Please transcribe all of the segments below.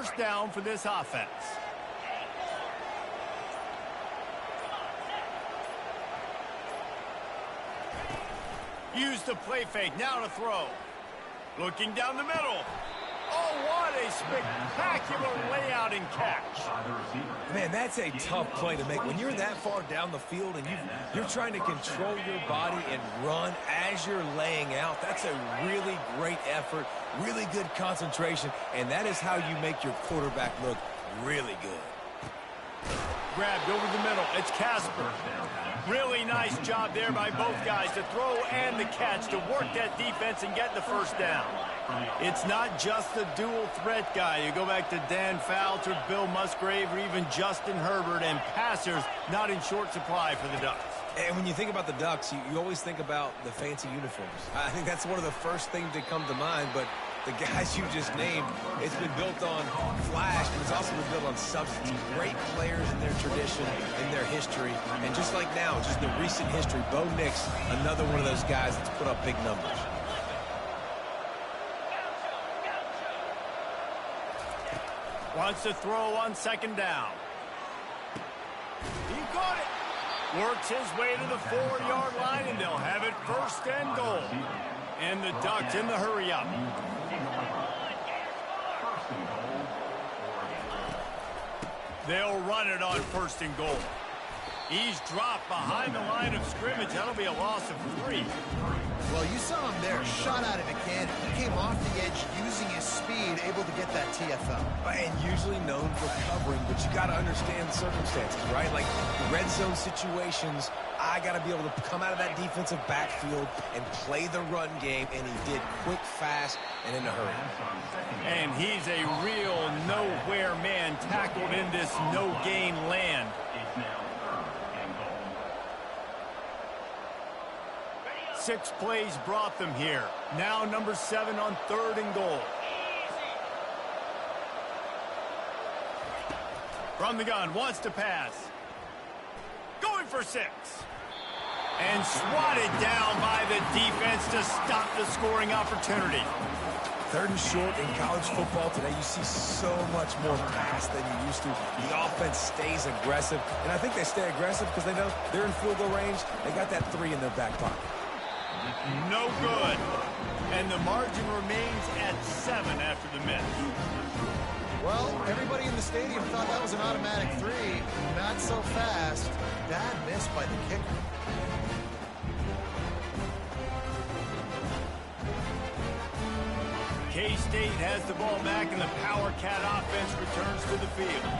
first down for this offense. Use the play fake. Now to throw. Looking down the middle. Oh, what a spectacular layout and catch. Man, that's a tough play to make. When you're that far down the field and you're trying to control your body and run as you're laying out, that's a really great effort, really good concentration, and that is how you make your quarterback look really good. Grabbed over the middle. It's Casper. Really nice job there by both guys to throw and the catch to work that defense and get the first down. It's not just the dual threat guy. You go back to Dan Fouts or Bill Musgrave or even Justin Herbert, and passers not in short supply for the Ducks. And when you think about the Ducks, you always think about the fancy uniforms. I think that's one of the first things that come to mind, but the guys you just named, it's been built on flash, but it's also been built on substance. Great players in their tradition, in their history, and just like now, just the recent history, Bo Nix, another one of those guys that's put up big numbers. Wants to throw on second down. He got it. Works his way to the 4-yard line, and they'll have it first and goal. And the Ducks in the hurry up. They'll run it on first and goal. He's dropped behind the line of scrimmage. That'll be a loss of 3. Well, you saw him there, shot out of a cannon. He came off the edge using his speed, able to get that TFL. And usually known for covering, but you got to understand the circumstances, right? Like red zone situations, I got to be able to come out of that defensive backfield and play the run game, and he did quick, fast, and in a hurry. And he's a real nowhere man tackled in this no-gain land. 6 plays brought them here. Now number 7 on 3rd and goal. From the gun, wants to pass. Going for 6. And swatted down by the defense to stop the scoring opportunity. 3rd and short in college football today, you see so much more pass than you used to. The offense stays aggressive, and I think they stay aggressive because they know they're in field goal range. They got that 3 in their back pocket. No good. And the margin remains at 7 after the miss. Well, everybody in the stadium thought that was an automatic 3. Not so fast. Bad miss by the kicker. K-State has the ball back, and the Power Cat offense returns to the field.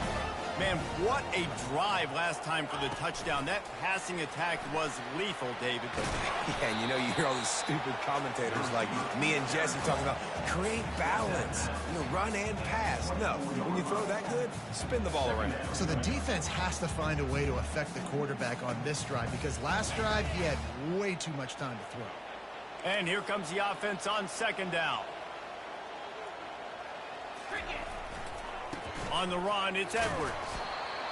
Man, what a drive last time for the touchdown. That passing attack was lethal, David. Yeah, and you know, you hear all these stupid commentators like me and Jesse talking about create balance, run and pass. No, when you throw that good, spin the ball around. So the defense has to find a way to affect the quarterback on this drive, because last drive he had way too much time to throw. And here comes the offense on second down. On the run, it's Edwards.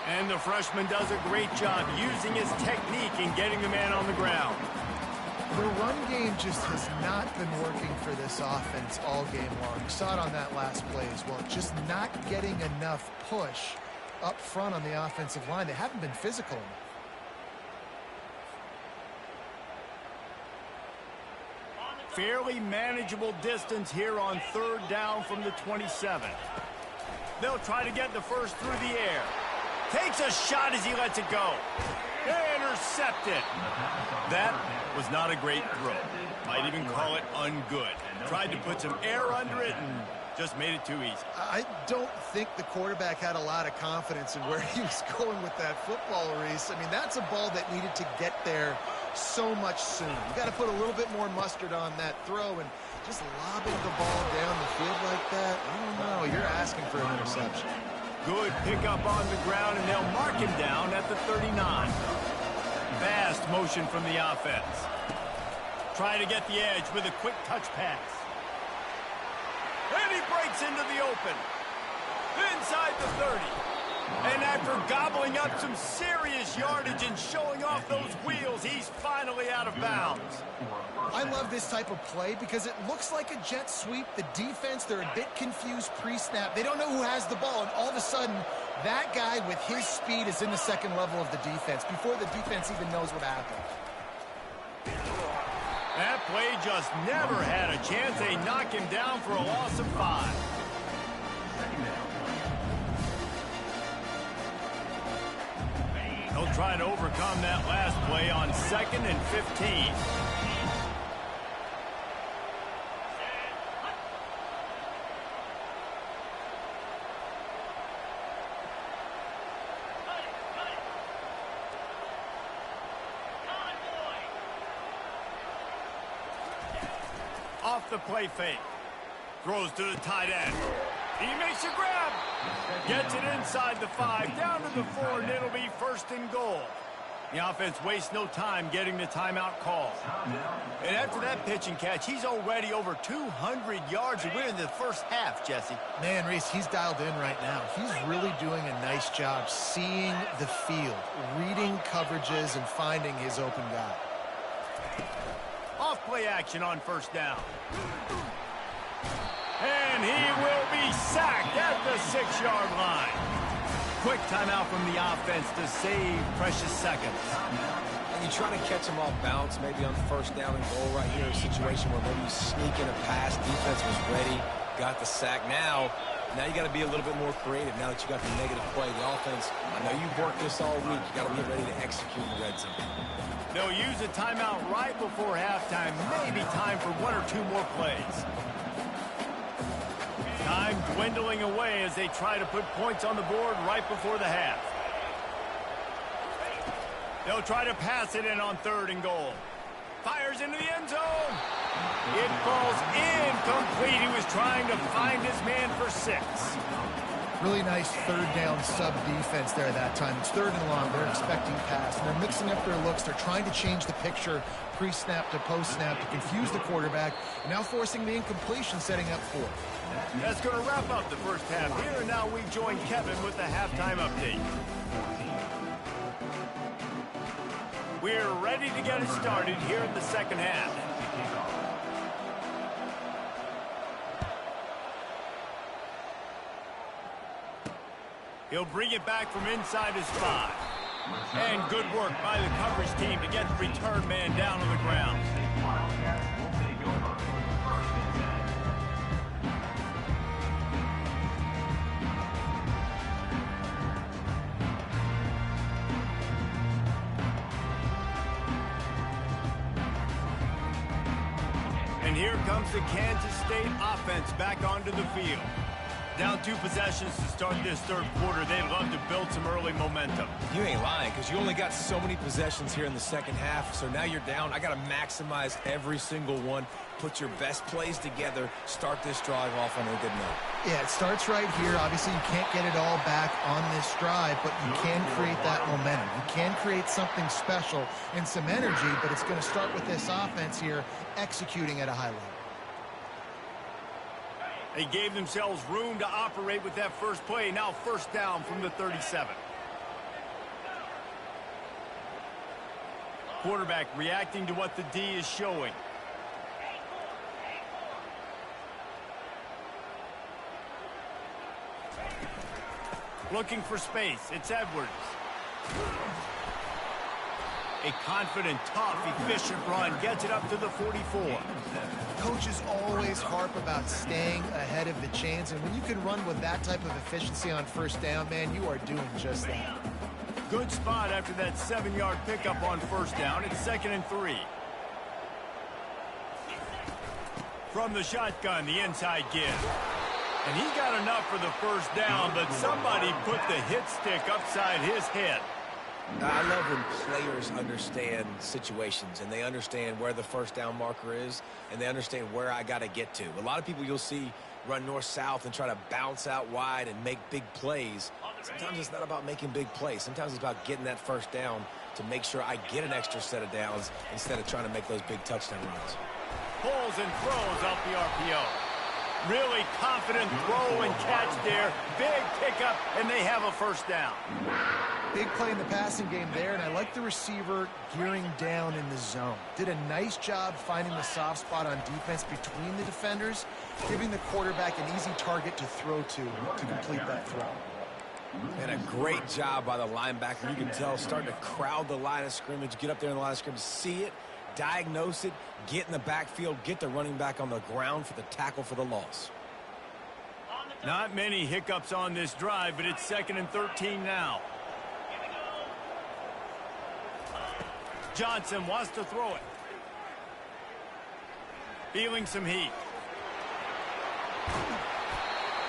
And the freshman does a great job using his technique and getting the man on the ground. The run game just has not been working for this offense all game long. You saw it on that last play as well. Just not getting enough push up front on the offensive line. They haven't been physical enough. Fairly manageable distance here on 3rd down from the 27. They'll try to get the first through the air. Takes a shot as he lets it go. Intercepted. That was not a great throw. Might even call it ungood. Tried to put some air under it and just made it too easy. I don't think the quarterback had a lot of confidence in where he was going with that football, Reese. I mean, that's a ball that needed to get there so much sooner. You got to put a little bit more mustard on that throw, and just lobbing the ball down the field like that, I don't know. You're asking for an interception. Good pickup on the ground, and they'll mark him down at the 39. Fast motion from the offense. Try to get the edge with a quick touch pass. And he breaks into the open. Inside the 30. And after gobbling up some serious yardage and showing off those wheels, he's finally out of bounds. I love this type of play because it looks like a jet sweep. The defense, they're a bit confused pre-snap. They don't know who has the ball, and all of a sudden, that guy with his speed is in the second level of the defense before the defense even knows what happened. That play just never had a chance. They knock him down for a loss of 5. He'll try to overcome that last play on 2nd and 15. Off the play fake. Throws to the tight end. He makes a grab. Gets it inside the 5, down to the 4, and it'll be 1st and goal. The offense wastes no time getting the timeout call. And after that pitch and catch, he's already over 200 yards, and we're in the first half, Jesse. Man, Reese, he's dialed in right now. He's really doing a nice job seeing the field, reading coverages, and finding his open guy. Off play action on 1st down. And he will be sacked at the 6-yard line. Quick timeout from the offense to save precious seconds. And you try to catch him off balance, maybe on 1st down and goal right here, a situation where maybe you sneak in a pass, defense was ready, got the sack. Now you got to be a little bit more creative now that you got the negative play. The offense, I know you've worked this all week. You got to get ready to execute in the red zone. They'll use a timeout right before halftime. Maybe time for 1 or 2 more plays. Time dwindling away as they try to put points on the board right before the half. They'll try to pass it in on 3rd and goal. Fires into the end zone. It falls incomplete. He was trying to find his man for 6. Really nice 3rd down sub defense there that time. It's 3rd and long. They're expecting pass. And they're mixing up their looks. They're trying to change the picture pre-snap to post-snap to confuse the quarterback. Now forcing the incompletion, setting up 4th. That's going to wrap up the first half here. And now we join Kevin with the halftime update. We're ready to get it started here in the second half. He'll bring it back from inside his 5. And good work by the coverage team to get the return man down on the ground. And here comes the Kansas State offense back onto the field. Down 2 possessions to start this 3rd quarter. They'd love to build some early momentum. You ain't lying, because you only got so many possessions here in the second half, so now you're down. I got to maximize every single one, put your best plays together, start this drive off on a good note. Yeah, it starts right here. Obviously, you can't get it all back on this drive, but you can create that momentum. You can create something special and some energy, but it's going to start with this offense here executing at a high level. They gave themselves room to operate with that first play. Now 1st down from the 37. Quarterback reacting to what the D is showing. Looking for space. It's Edwards. A confident, tough, efficient run gets it up to the 44. Coaches always harp about staying ahead of the chains, and when you can run with that type of efficiency on 1st down, man, you are doing just that. Good spot after that 7-yard pickup on 1st down. It's 2nd and 3. From the shotgun, the inside give. And he got enough for the 1st down, but somebody put the hit stick upside his head. I love when players understand situations and they understand where the 1st down marker is and they understand where I got to get to. A lot of people you'll see run north-south and try to bounce out wide and make big plays. Sometimes it's not about making big plays. Sometimes it's about getting that 1st down to make sure I get an extra set of downs instead of trying to make those big touchdown runs. Pulls and throws out the RPO. Really confident throw and catch there. Big pickup, and they have a first down. Big play in the passing game there, and I like the receiver gearing down in the zone. Did a nice job finding the soft spot on defense between the defenders, giving the quarterback an easy target to throw to complete that throw. And a great job by the linebacker. You can tell, starting to crowd the line of scrimmage, get up there in the line of scrimmage, see it, diagnose it, get in the backfield, get the running back on the ground for the tackle for the loss. Not many hiccups on this drive, but it's 2nd and 13 now. Johnson wants to throw it. Feeling some heat.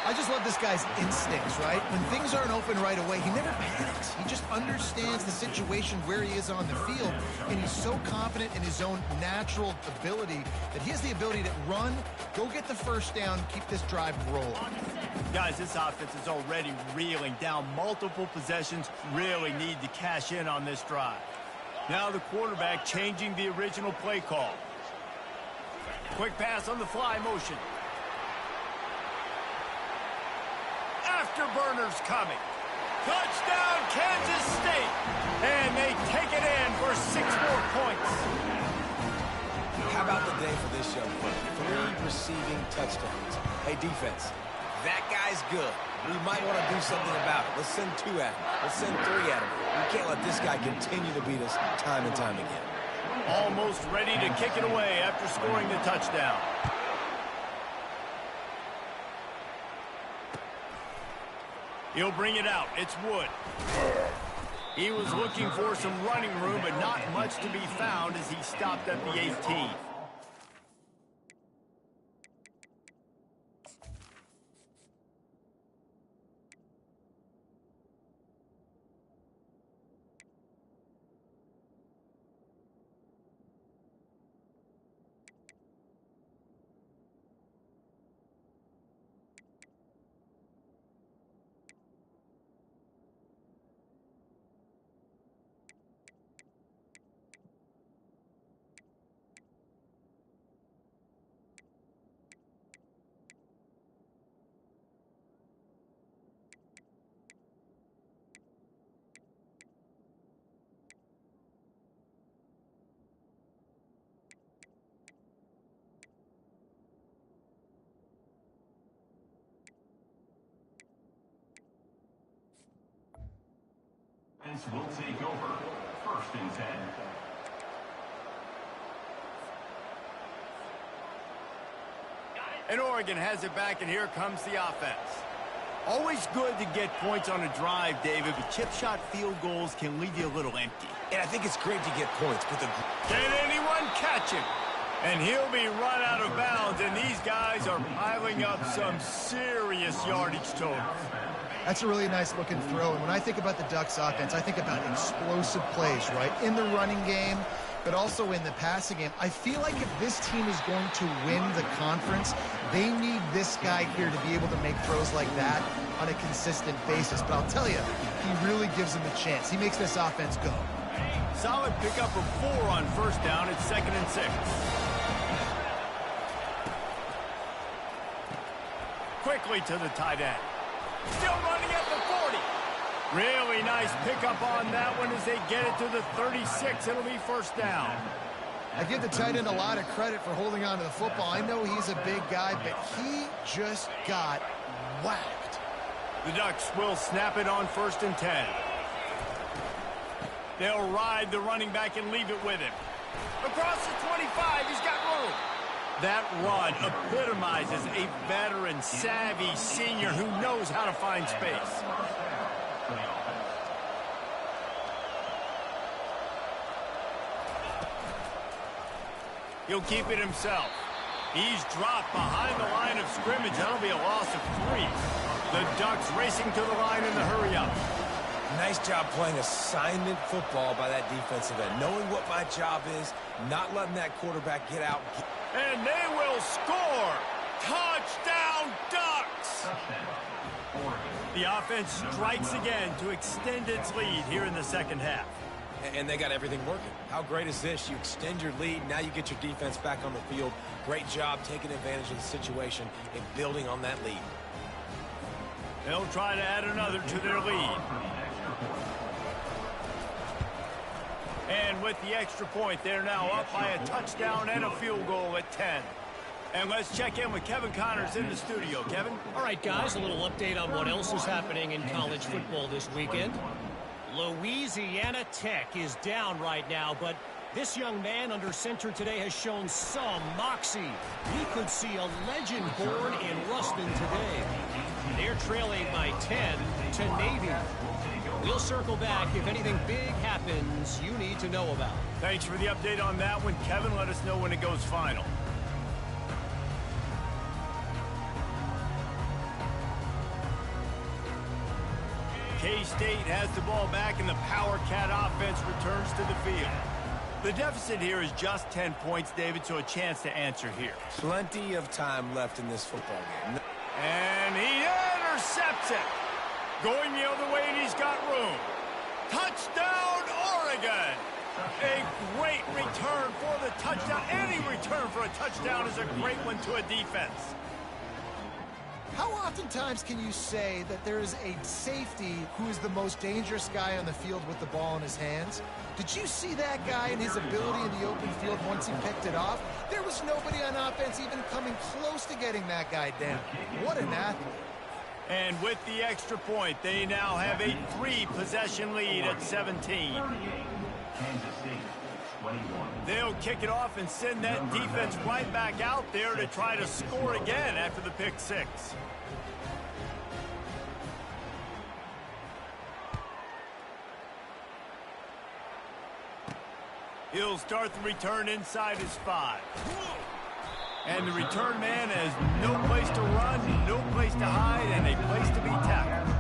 I just love this guy's instincts, right? When things aren't open right away, he never panics. He just understands the situation where he is on the field, and he's so confident in his own natural ability that he has the ability to run, go get the first down, keep this drive rolling. Guys, this offense is already reeling down multiple possessions. Really need to cash in on this drive. Now the quarterback changing the original play call. Quick pass on the fly motion. Afterburners coming. Touchdown, Kansas State. And they take it in for 6 more points. How about the day for this young fella? 3 receiving touchdowns. Hey, defense, that guy's good. We might want to do something about it. Let's send 2 at him. Let's send 3 at him. We can't let this guy continue to beat us time and time again. Almost ready to kick it away after scoring the touchdown. He'll bring it out. It's Wood. He was looking for some running room, but not much to be found as he stopped at the 18. Will take over. 1st and 10. And Oregon has it back, and here comes the offense. Always good to get points on a drive, David, but chip shot field goals can leave you a little empty. And I think it's great to get points, but Can anyone catch him? And he'll be run out of bounds, and these guys are piling up some serious yardage totals. That's a really nice looking throw. And when I think about the Ducks offense, I think about explosive plays, right? In the running game, but also in the passing game. I feel like if this team is going to win the conference, they need this guy here to be able to make throws like that on a consistent basis. But I'll tell you, he really gives them a chance. He makes this offense go. Solid pickup of 4 on 1st down. It's 2nd and 6. Quickly to the tight end. Still running at the 40. Really nice pickup on that one as they get it to the 36. It'll be 1st down. I give the tight end a lot of credit for holding on to the football. I know he's a big guy, but he just got whacked. The Ducks will snap it on 1st and 10. They'll ride the running back and leave it with him. Across the 25, he's got room. That run epitomizes a veteran, savvy senior who knows how to find space. He'll keep it himself. He's dropped behind the line of scrimmage. That'll be a loss of 3. The Ducks racing to the line in the hurry-up. nice job playing assignment football by that defensive end, knowing what my job is, not letting that quarterback get out. And they will score. Touchdown, Ducks! The offense strikes again to extend its lead here in the second half. and they got everything working. How great is this? You extend your lead. Now you get your defense back on the field. Great job taking advantage of the situation and building on that lead. They'll try to add another to their lead. And with the extra point, they're now up by a touchdown and a field goal at 10. And let's check in with Kevin Connors in the studio. Kevin? All right, guys, a little update on what else is happening in college football this weekend. Louisiana Tech is down right now, but this young man under center today has shown some moxie. He could see a legend born in Ruston today. They're trailing by 10 to Navy. We'll circle back if anything big happens you need to know about. Thanks for the update on that one, Kevin. Let us know when it goes final. K-State has the ball back, and the Power Cat offense returns to the field. The deficit here is just 10 points, David, so a chance to answer here. Plenty of time left in this football game. And he intercepts it. Going the other way, and he's got room. Touchdown, Oregon! A great return for the touchdown. Any return for a touchdown is a great one to a defense. How oftentimes can you say that there is a safety who is the most dangerous guy on the field with the ball in his hands? Did you see that guy and his ability in the open field once he picked it off? There was nobody on offense even coming close to getting that guy down. What an athlete. And with the extra point, they now have a 3-possession lead at 17. They'll kick it off and send that defense right back out there to try to score again after the pick six. He'll start the return inside his 5. And the return man has no place to run, no place to hide, and a place to be tackled.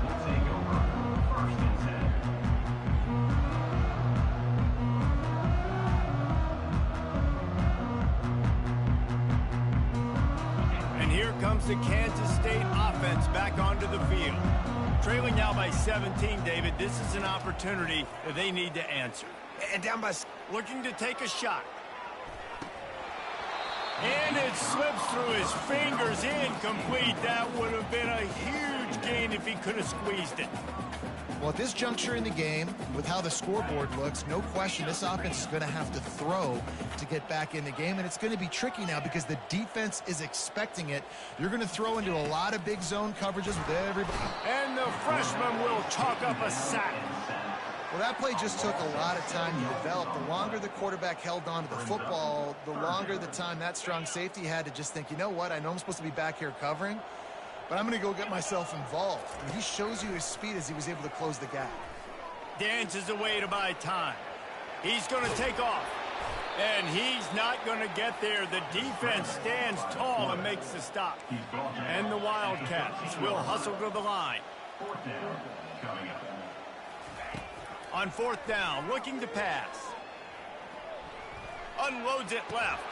And here comes the Kansas State offense back onto the field. Trailing now by 17, David. This is an opportunity that they need to answer. And down by... Looking to take a shot. And it slips through his fingers, incomplete. That would have been a huge gain if he could have squeezed it. Well, at this juncture in the game, with how the scoreboard looks, no question this offense is going to have to throw to get back in the game, and it's going to be tricky now because the defense is expecting it. You're going to throw into a lot of big zone coverages with everybody. And the freshman will chalk up a sack. Well, that play just took a lot of time to develop. The longer the quarterback held on to the football, the longer the time that strong safety had to just think, you know what, I know I'm supposed to be back here covering, but I'm going to go get myself involved. And he shows you his speed as he was able to close the gap. Dances away to buy time. He's going to take off. And he's not going to get there. The defense stands tall and makes the stop. And the Wildcats will hustle to the line. Fourth down coming up. On 4th down, looking to pass. Unloads it left.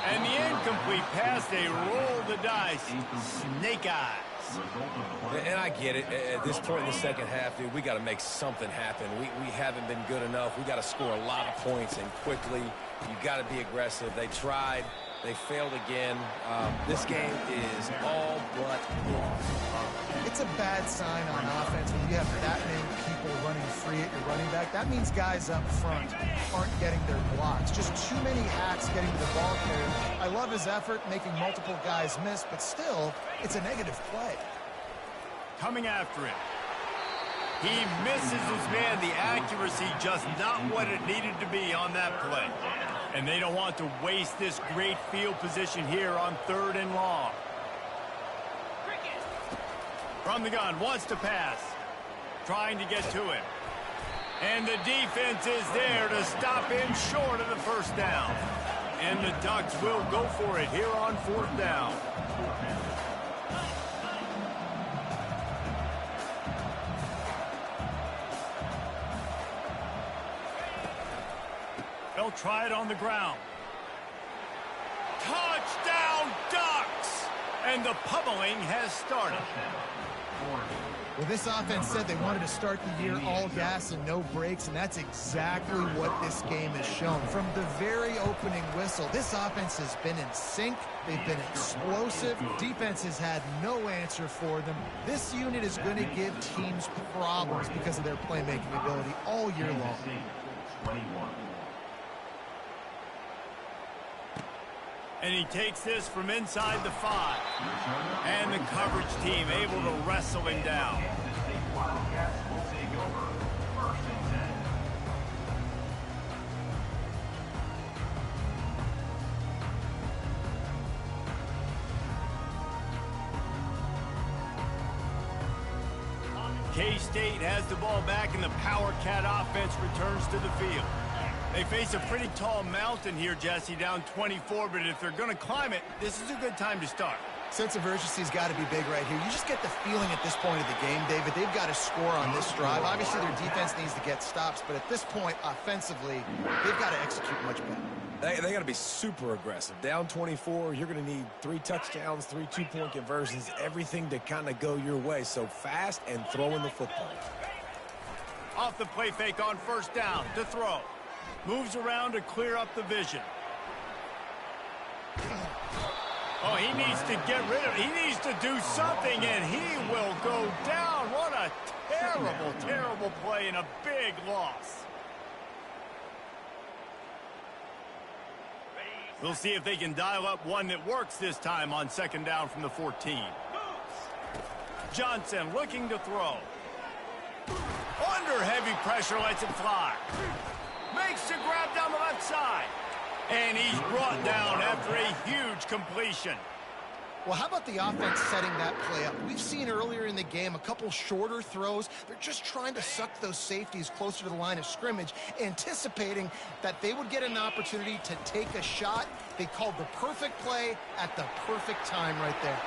And the incomplete pass, they roll the dice. Snake eyes. And I get it. At this point in the second half, dude, we got to make something happen. We haven't been good enough. We got to score a lot of points and quickly. You got to be aggressive. They tried. They failed again. This game is all but lost. It's a bad sign on offense when you have that many people running free at your running back. That means guys up front aren't getting their blocks. Just too many hacks getting to the ball carrier. I love his effort, making multiple guys miss, but still, it's a negative play. Coming after him. He misses his man. The accuracy just not what it needed to be on that play. And they don't want to waste this great field position here on 3rd and long. From the gun, wants to pass. Trying to get to him. And the defense is there to stop him short of the first down. And the Ducks will go for it here on 4th down. They'll try it on the ground. Touchdown, Ducks! And the pummeling has started. Well, this offense said they wanted to start the year all gas and no brakes, and that's exactly what this game has shown. From the very opening whistle, this offense has been in sync. They've been explosive. Defense has had no answer for them. This unit is going to give teams problems because of their playmaking ability all year long. 21. And he takes this from inside the 5. And the coverage team able to wrestle him down. Kansas State Wildcats will take over 1st and 10. K-State has the ball back, and the Power Cat offense returns to the field. They face a pretty tall mountain here, Jesse, down 24, but if they're going to climb it, this is a good time to start. Sense of urgency's got to be big right here. You just get the feeling at this point of the game, David, they've got to score on this drive. Obviously, their defense needs to get stops, but at this point, offensively, they've got to execute much better. They got to be super aggressive. Down 24, you're going to need 3 touchdowns, 3 two-point conversions, everything to kind of go your way. So fast and throwing the football. Off the play fake on 1st down to throw. Moves around to clear up the vision. Oh, he needs to get rid of it. He needs to do something, and he will go down. What a terrible, terrible play and a big loss. We'll see if they can dial up one that works this time on 2nd down from the 14. Johnson looking to throw. Under heavy pressure, lets it fly. Makes the grab down the left side. And he's brought down after a huge completion. Well, how about the offense setting that play up? We've seen earlier in the game a couple shorter throws. They're just trying to suck those safeties closer to the line of scrimmage, anticipating that they would get an opportunity to take a shot. They called the perfect play at the perfect time right there.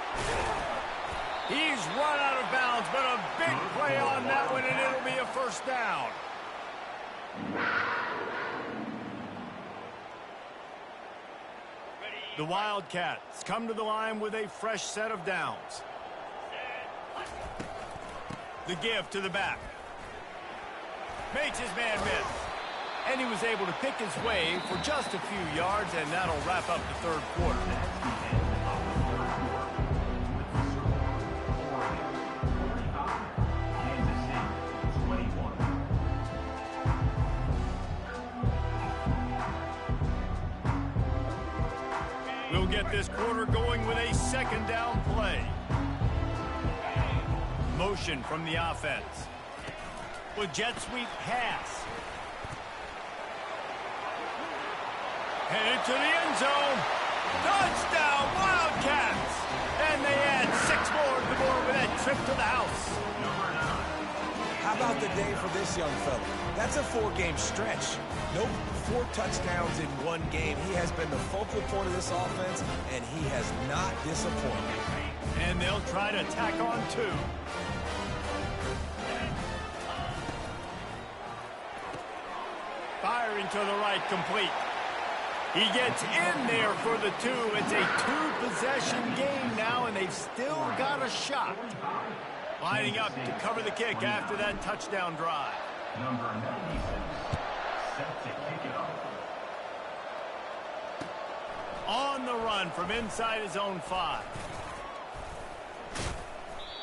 He's run out of bounds, but a big play on that one, and it'll be a 1st down. The Wildcats come to the line with a fresh set of downs. The give to the back. Makes his man miss. And he was able to pick his way for just a few yards, and that'll wrap up the 3rd quarter. We'll get this quarter going with a 2nd down play. Motion from the offense. With jet sweep pass. Headed to the end zone. Touchdown, Wildcats! And they add 6 more to the board with that trip to the house. How about the day for this young fella? That's a 4-game stretch. Nope, 4 touchdowns in 1 game. He has been the focal point of this offense, and he has not disappointed. And they'll try to tack on 2. Firing to the right, complete. He gets in there for the 2. It's a 2-possession game now, and they've still got a shot. Lining up to cover the kick after that touchdown drive. Number 96, set to kick it off. On the run from inside his own 5.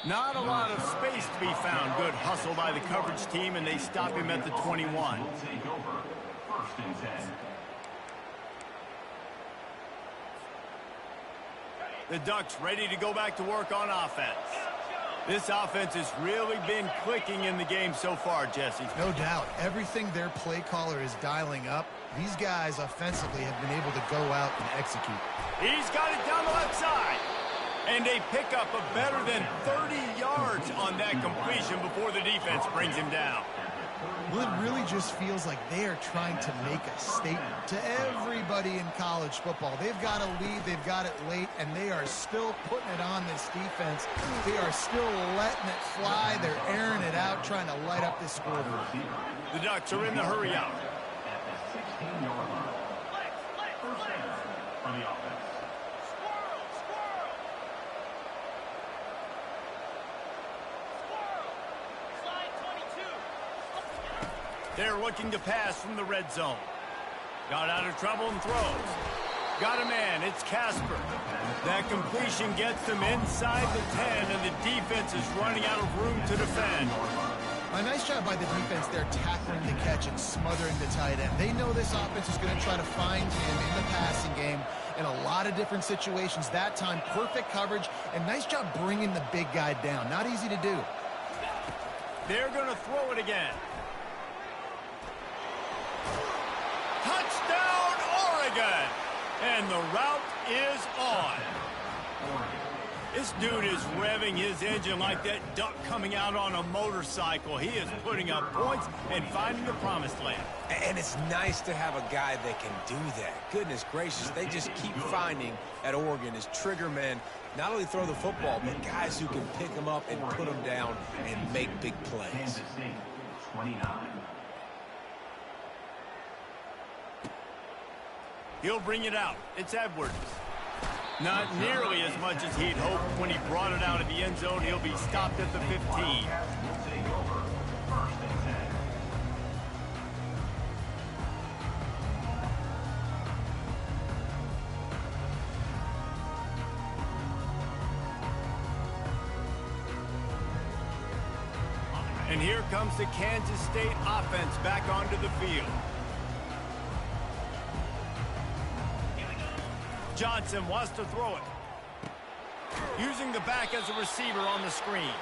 Not a lot of space to be found. Good hustle by the coverage team, and they stop him at the 21. Will take over 1st and 10. The Ducks ready to go back to work on offense. This offense has really been clicking in the game so far, Jesse. No doubt. Everything their play caller is dialing up, these guys offensively have been able to go out and execute. He's got it down the left side. And they pick up a better than 30 yards on that completion before the defense brings him down. Well, it really just feels like they are trying to make a statement to everybody in college football. They've got a lead, they've got it late, and they are still putting it on this defense. They are still letting it fly. They're airing it out, trying to light up this scoreboard. The Ducks are in the hurry out. At the 16-yard line. 1st down for the offense. They're looking to pass from the red zone. Got out of trouble and throws. Got a man. It's Casper. That completion gets them inside the 10, and the defense is running out of room to defend. A nice job by the defense there tackling the catch and smothering the tight end. They know this offense is going to try to find him in the passing game in a lot of different situations. That time, perfect coverage, and nice job bringing the big guy down. Not easy to do. They're going to throw it again. Touchdown, Oregon! And the route is on. This dude is revving his engine like that duck coming out on a motorcycle. He is putting up points and finding the promised land. And it's nice to have a guy that can do that. Goodness gracious, they just keep finding at Oregon is trigger men. Not only throw the football, but guys who can pick them up and put them down and make big plays. Kansas State, 29. He'll bring it out. It's Edwards. Not nearly as much as he'd hoped when he brought it out of the end zone. He'll be stopped at the 15. Will take over. First and 10. And here comes the Kansas State offense back onto the field. Johnson wants to throw it. Using the back as a receiver on the screen.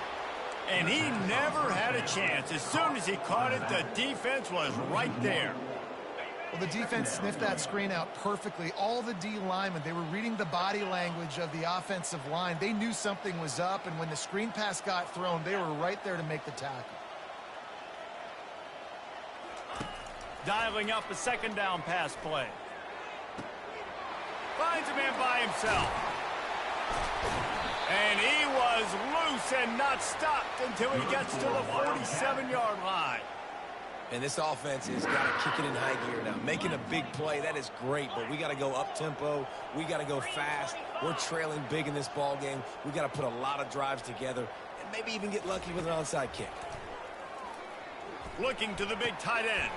And he never had a chance. As soon as he caught it, the defense was right there. Well, the defense sniffed that screen out perfectly. All the D linemen, they were reading the body language of the offensive line. They knew something was up, and when the screen pass got thrown, they were right there to make the tackle. Dialing up a second down pass play. Finds a man by himself. And he was loose and not stopped until he gets to the 47-yard line. And this offense has got to kick it in high gear now. Making a big play, that is great, but we got to go up-tempo. We got to go fast. We're trailing big in this ball game. We got to put a lot of drives together and maybe even get lucky with an onside kick. Looking to the big tight end.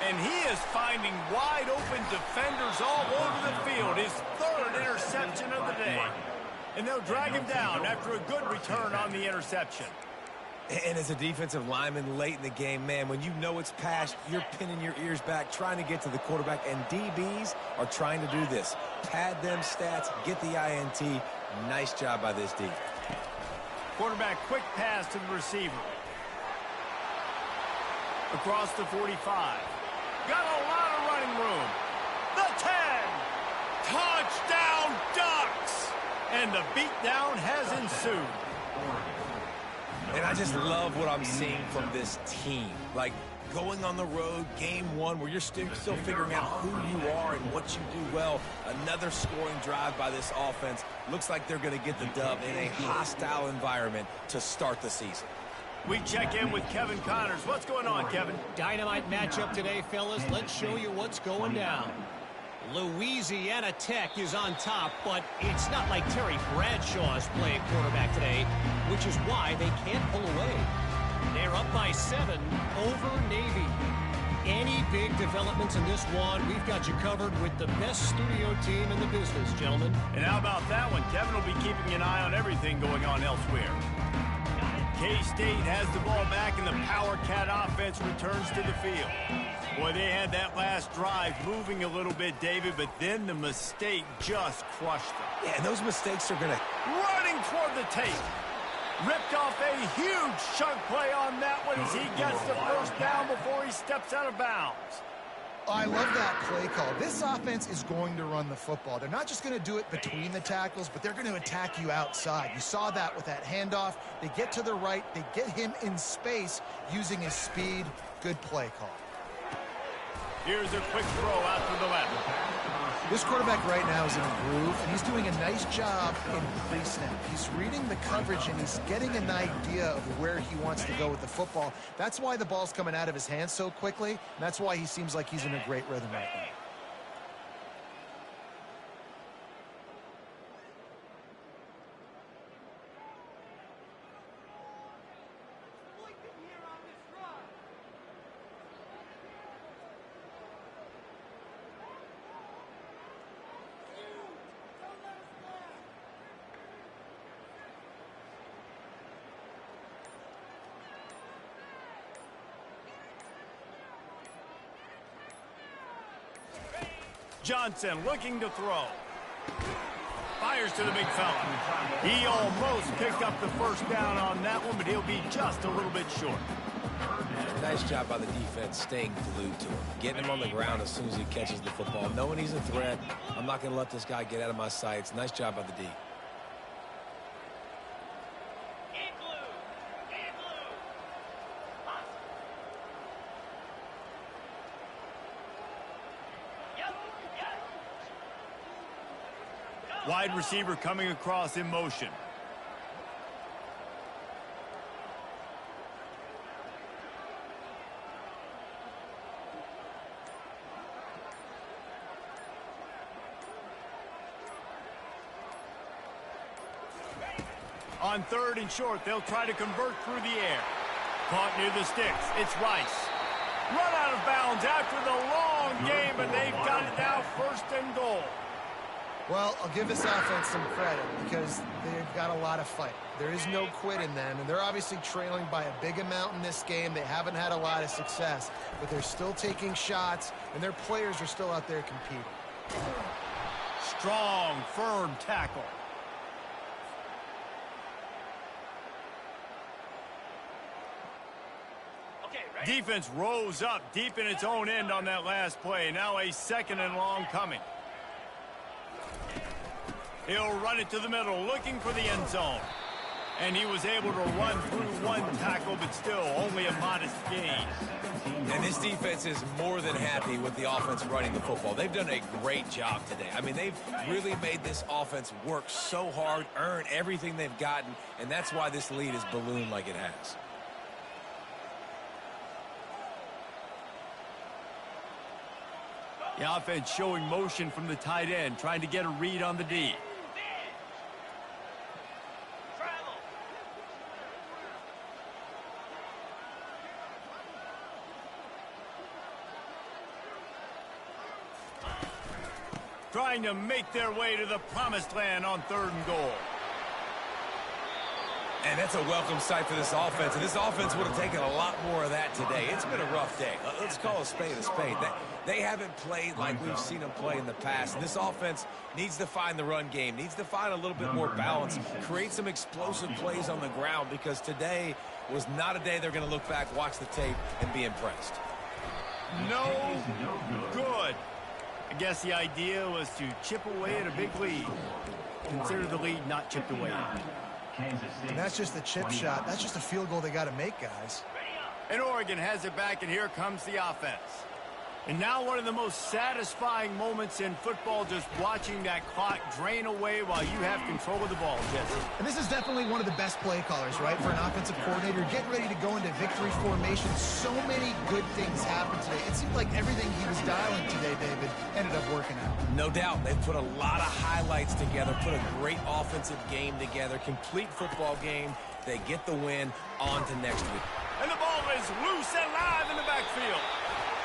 And he is finding wide-open defenders all over the field. His third interception of the day. And they'll drag him down after a good return on the interception. And as a defensive lineman late in the game, man, when you know it's passed, you're pinning your ears back, trying to get to the quarterback. And DBs are trying to do this. Pad them stats, get the INT. Nice job by this D. Quarterback quick pass to the receiver. Across the 45. Got a lot of running room. The 10. Touchdown Ducks. And the beatdown has ensued. And I just love what I'm seeing from this team. Like, going on the road, game one, where you're still figuring out who you are and what you do well. Another scoring drive by this offense. Looks like they're going to get the dub in a hostile environment to start the season. We check in with Kevin Connors. What's going on, Kevin? Dynamite matchup today, fellas. Let's show you what's going down. Louisiana Tech is on top, but it's not like Terry Bradshaw is playing quarterback today, which is why they can't pull away. They're up by 7 over Navy. Any big developments in this one, we've got you covered with the best studio team in the business, gentlemen. And how about that one? Kevin will be keeping an eye on everything going on elsewhere. K-State has the ball back, and the Power Cat offense returns to the field. Boy, they had that last drive moving a little bit, David, but then the mistake just crushed them. Yeah, and those mistakes are going to... Running toward the tape. Ripped off a huge chunk play on that one as he gets the first down before he steps out of bounds. I love that play call. This offense is going to run the football. They're not just going to do it between the tackles, but they're going to attack you outside. You saw that with that handoff. They get to the right. They get him in space using his speed. Good play call. Here's a quick throw out to the left. This quarterback right now is in a groove, and he's doing a nice job in pre-snap. He's reading the coverage, and he's getting an idea of where he wants to go with the football. That's why the ball's coming out of his hands so quickly, and that's why he seems like he's in a great rhythm right now. Johnson looking to throw. Fires to the big fella. He almost picked up the first down on that one, but he'll be just a little bit short. Nice job by the defense staying glued to him. Getting him on the ground as soon as he catches the football. Knowing he's a threat, I'm not going to let this guy get out of my sights. Nice job by the D. Wide receiver coming across in motion. On 3rd and short, they'll try to convert through the air. Caught near the sticks. It's Rice. Run out of bounds after the long game, but they've got it now 1st and goal. Well, I'll give this offense some credit because they've got a lot of fight. There is no quit in them, and they're obviously trailing by a big amount in this game. They haven't had a lot of success, but they're still taking shots, and their players are still out there competing. Strong, firm tackle. Defense rose up deep in its own end on that last play. Now a 2nd and long coming. He'll run it to the middle, looking for the end zone. And he was able to run through one tackle, but still only a modest gain. And this defense is more than happy with the offense running the football. They've done a great job today. I mean, they've really made this offense work so hard, earn everything they've gotten, and that's why this lead is ballooned like it has. The offense showing motion from the tight end, trying to get a read on the D. Trying to make their way to the promised land on 3rd and goal. And that's a welcome sight for this offense. And this offense would have taken a lot more of that today. It's been a rough day. Let's call a spade a spade. They haven't played like we've seen them play in the past. And this offense needs to find the run game, needs to find a little bit more balance, create some explosive plays on the ground, because today was not a day they're going to look back, watch the tape, and be impressed. No good. I guess the idea was to chip away at a big lead. Consider the lead not chipped away. And that's just the chip shot. That's just a field goal they got to make, guys. And Oregon has it back, and here comes the offense. And now one of the most satisfying moments in football, just watching that clock drain away while you have control of the ball, Jesse. And this is definitely one of the best play callers, right, for an offensive coordinator. Getting ready to go into victory formation. So many good things happened today. It seemed like everything he was dialing today, David, ended up working out. No doubt. They've put a lot of highlights together, put a great offensive game together, complete football game. They get the win. On to next week. And the ball is loose and live in the backfield.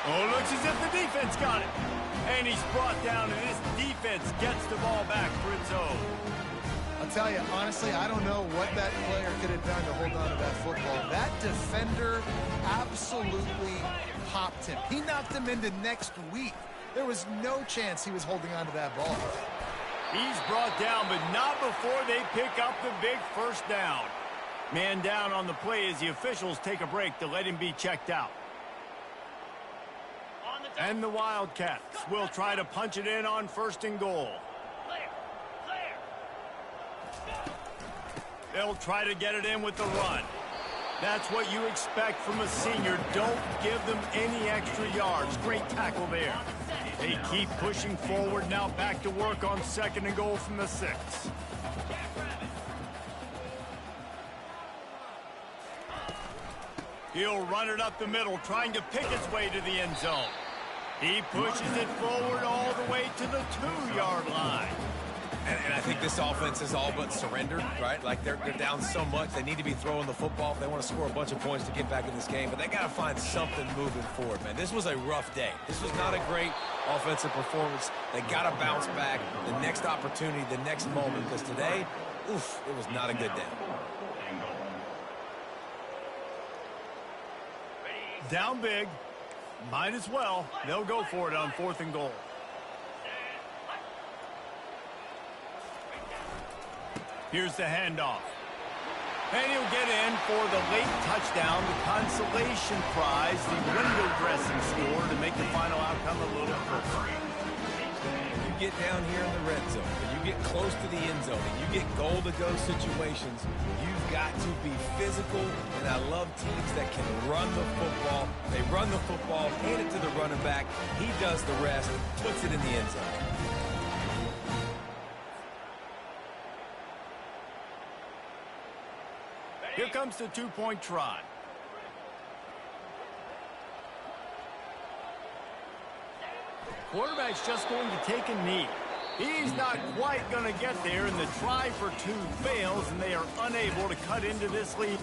Oh, looks as if the defense got it. And he's brought down, and this defense gets the ball back for its own. I'll tell you, honestly, I don't know what that player could have done to hold on to that football. That defender absolutely popped him. He knocked him into next week. There was no chance he was holding on to that ball. He's brought down, but not before they pick up the big 1st down. Man down on the play as the officials take a break to let him be checked out. And the Wildcats will try to punch it in on 1st and goal. They'll try to get it in with the run. That's what you expect from a senior. Don't give them any extra yards. Great tackle there. They keep pushing forward, now back to work on 2nd and goal from the 6. He'll run it up the middle, trying to pick his way to the end zone. He pushes it forward all the way to the 2-yard line. And I think this offense is all but surrendered, right? Like they're down so much, they need to be throwing the football if they want to score a bunch of points to get back in this game. But they got to find something moving forward, man. This was a rough day. This was not a great offensive performance. They got to bounce back. The next opportunity, the next moment, because today, oof, it was not a good day. Down big. Might as well. They'll go for it on 4th and goal. Here's the handoff. And he'll get in for the late touchdown, the consolation prize, the window dressing score to make the final outcome a little closer. You get down here in the red zone, and you get close to the end zone, and you get goal-to-go situations, you've got to be physical, and I love teams that can run the football. They run the football, hand it to the running back. He does the rest, puts it in the end zone. Here comes the two-point try. Quarterback's just going to take a knee. He's not quite going to get there, and the try for two fails, and they are unable to cut into this lead.